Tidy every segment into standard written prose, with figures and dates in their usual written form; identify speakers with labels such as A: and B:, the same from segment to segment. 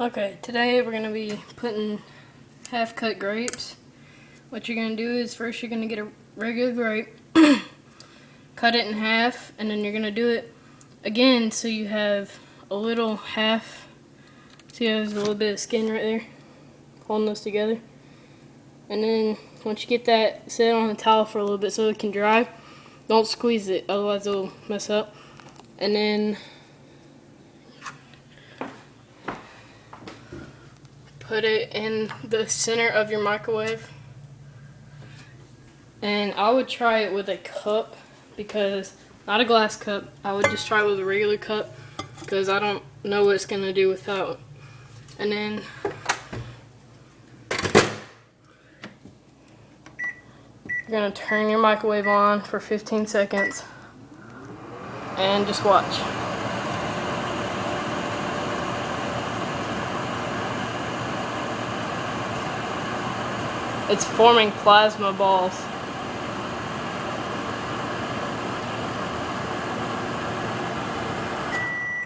A: Okay, today we're going to be putting half-cut grapes. What you're going to do is first you're going to get a regular grape, cut it in half, and then you're going to do it again so you have a little half. See how there's a little bit of skin right there holding those together? And then once you get that, set it on a towel for a little bit so it can dry. Don't squeeze it, otherwise it'll mess up. And then put it in the center of your microwave. And I would try it with a cup, because not a glass cup. I would just try it with a regular cup because I don't know what it's going to do without. And then you're going to turn your microwave on for 15 seconds and just watch. It's forming plasma balls.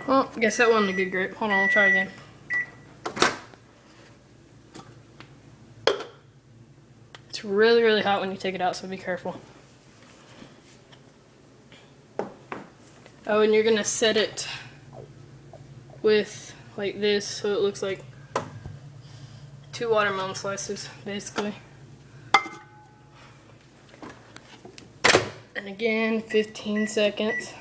A: Well, I guess that wasn't a good grape. Hold on, we'll try again. It's really, really hot when you take it out, so be careful. Oh, and you're gonna set it with like this, so it looks like 2 watermelon slices, basically. And again, 15 seconds.